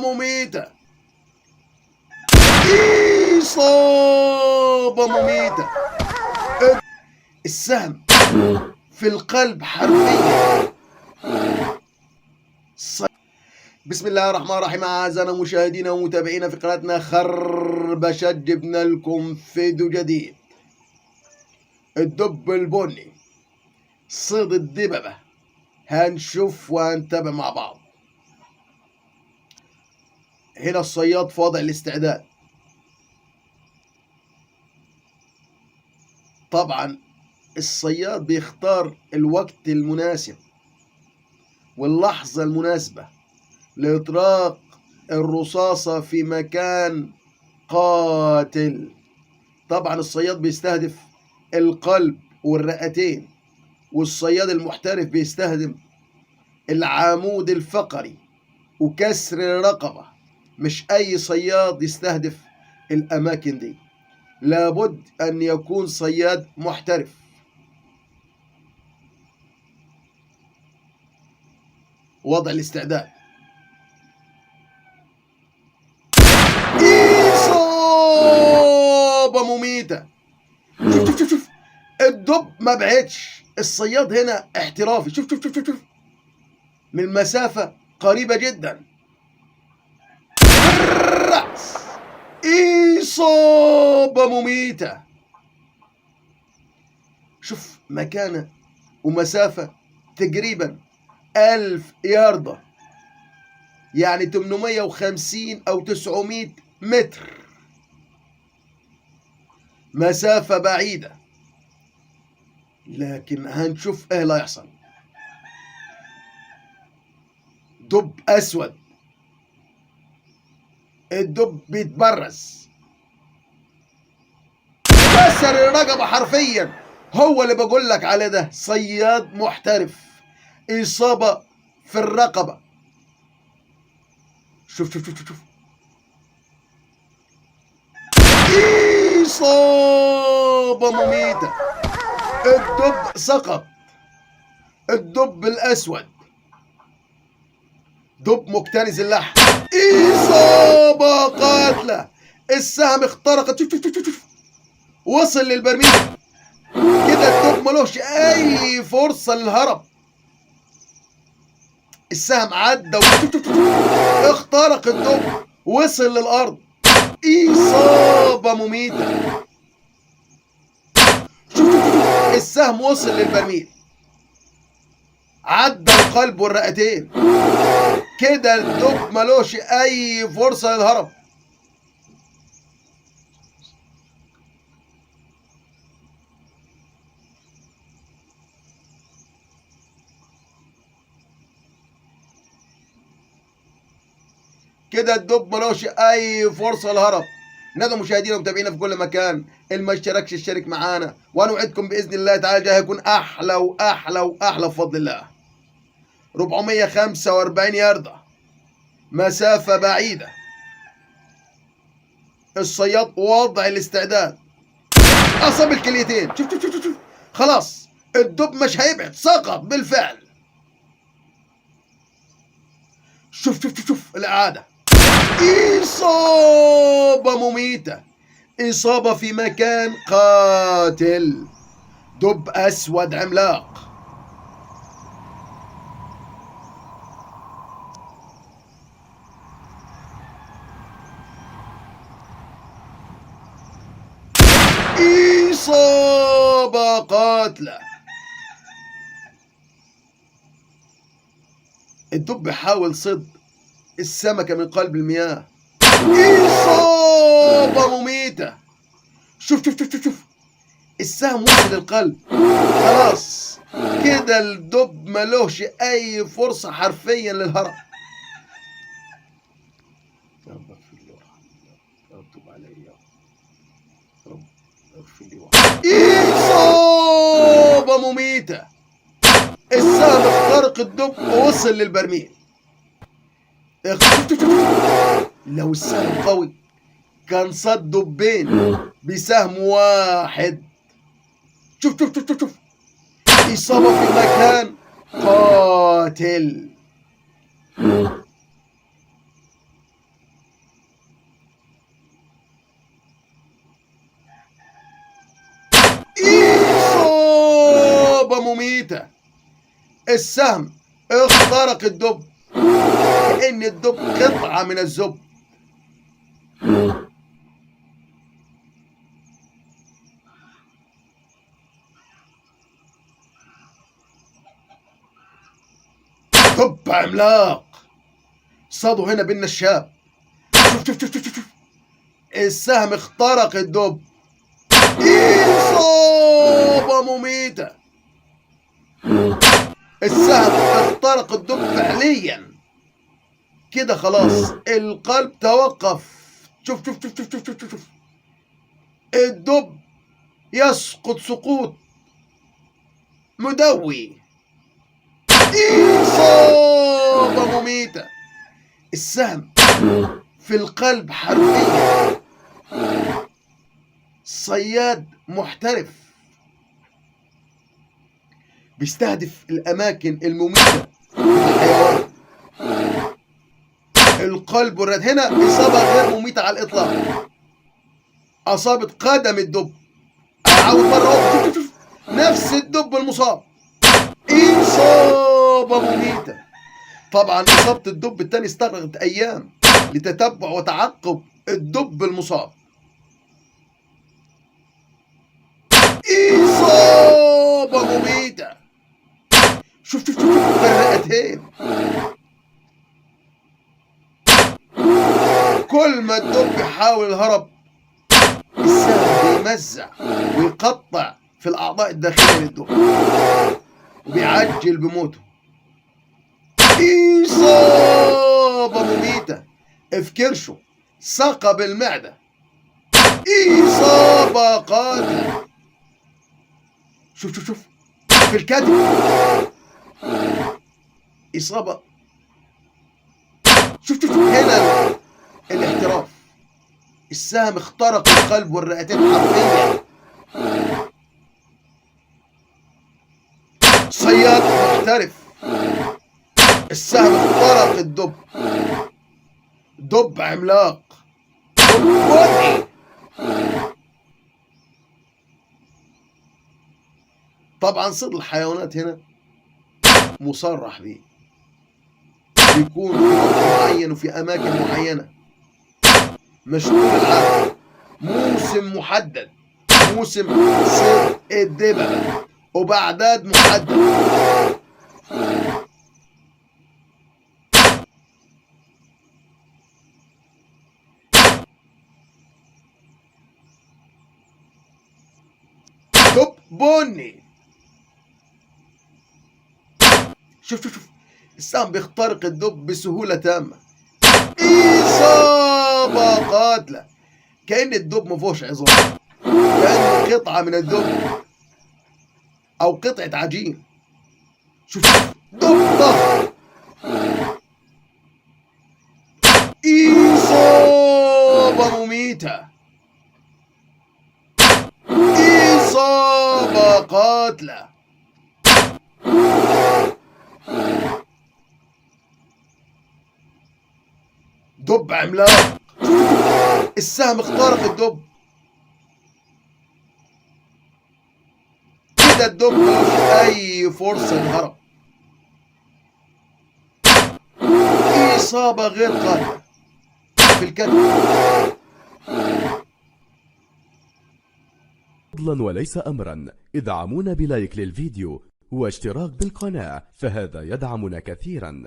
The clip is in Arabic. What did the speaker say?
مميتة. إصابة مميتة. السهم في القلب حرفيا. بسم الله الرحمن الرحيم. أعزائنا مشاهدينا ومتابعينا في قناتنا خربشة، جبنا لكم فيديو جديد. الدب البني، صيد الدببة، هنشوف وهنتابع مع بعض. هنا الصياد في وضع الاستعداد. طبعا الصياد بيختار الوقت المناسب واللحظة المناسبة لإطلاق الرصاصة في مكان قاتل. طبعا الصياد بيستهدف القلب والرئتين، والصياد المحترف بيستهدف العمود الفقري وكسر الرقبة. مش أي صياد يستهدف الأماكن دي، لابد أن يكون صياد محترف. وضع الاستعداد. إصابة مميتة. شوف الدب ما بعدش. الصياد هنا احترافي. شوف من مسافة قريبة جدا. الرأس. إصابة مميتة. شوف مكانه ومسافة تقريبا 1000 ياردة، يعني 850 أو 900 متر، مسافة بعيدة. لكن هنشوف ايه اللي هيحصل. دب أسود. الدب بيتبرز، كسر الرقبة حرفيا. هو اللي بقول لك عليه، ده صياد محترف. إصابة في الرقبة. شوف إصابة مميتة. الدب سقط. الدب الأسود دب مكتنز اللحم. إصابة قاتلة. السهم اخترقت. شوف وصل للبرميل. كده الدب ملوش أي فرصة للهرب. السهم عدى اخترق الدب، وصل للأرض. إصابة مميتة. شوف السهم وصل للبرميل، عدى القلب والرئتين. كده الدب ملوش أي فرصة للهرب. كده الدب ملوش أي فرصة للهرب. ندعو مشاهدينا ومتابعينا في كل مكان، اللي ما اشتركش اشترك معانا، ونوعدكم بإذن الله تعالى جاي هيكون أحلى وأحلى وأحلى بفضل الله. 445 ياردة، مسافة بعيدة. الصياد وضع الاستعداد. أصاب الكليتين. شوف خلاص الدب مش هيبعد، سقط بالفعل. شوف الإعادة. إصابة مميتة. إصابة في مكان قاتل. دب أسود عملاق. إصابة قاتلة. الدب بيحاول صيد السمكة من قلب المياه. إصابة مميتة. شوف السهم وصل للقلب. خلاص كده الدب ملوش أي فرصة حرفيا للهرب. يا رب اغفر لي وارحمني، يا رب تب علي، يا رب اغفر لي وارحمني. إصابة مميتة. السهم اخترق الدب ووصل للبرميل. لو السهم قوي كان صد دبين بسهم واحد. شوف إصابة في مكان قاتل. مميتة. السهم اخترق الدب كأن الدب قطعة من الزب. دب عملاق صادوا هنا بالنشاب. شوف شوف شوف شوف شوف، السهم اخترق الدب. إصابة مميتة. السهم اخترق الدب فعليا. كده خلاص القلب توقف. شوف شوف شوف شوف شوف شوف، الدب يسقط سقوط مدوي. إصابة مميتة. السهم في القلب حرفيا. صياد محترف بيستهدف الأماكن المميتة للحيوان. القلب والرد هنا إصابة غير مميتة على الإطلاق. أصابت قدم الدب. أعود مرة أخرى. شوف شوف شوف، نفس الدب المصاب. إصابة مميتة. طبعا إصابة الدب الثاني استغرقت أيام لتتبع وتعقب الدب المصاب. إصابة مميتة. شوف شوف شوف الرئتين. كل ما الدب يحاول الهرب السهم بيمزع ويقطع في الأعضاء الداخلية للدب وبيعجل بموته. إصابة مميتة في كرشه، ثقب المعدة. إصابة قاتلة. شوف شوف شوف في الكتف إصابة. شوف شوف هنا الاحتراف. السهم اخترق القلب والرئتين حرفيا. صياد محترف. السهم اخترق الدب. دب عملاق. دب بني. طبعا صيد الحيوانات هنا مصرح به. بيكون في وقت معين وفي أماكن معينة، مش طول العام. موسم محدد، موسم صيد الدببة وبأعداد محددة. دب بني. شوف شوف شوف، السهم بيخترق الدب بسهولة تامة. إصابة قاتلة. كأن الدب ما فيهوش عظام، كأنه قطعة من الدب أو قطعة عجين. شوف شوف، دب ضخم. إصابة مميتة. إصابة قاتلة. دب عملاق. السهم اخترق الدب. كده الدب ملوش أي فرصة للهرب. إصابة غير قاتلة في الكتف. فضلا وليس أمرا ادعمونا بلايك للفيديو واشتراك بالقناة، فهذا يدعمنا كثيرا.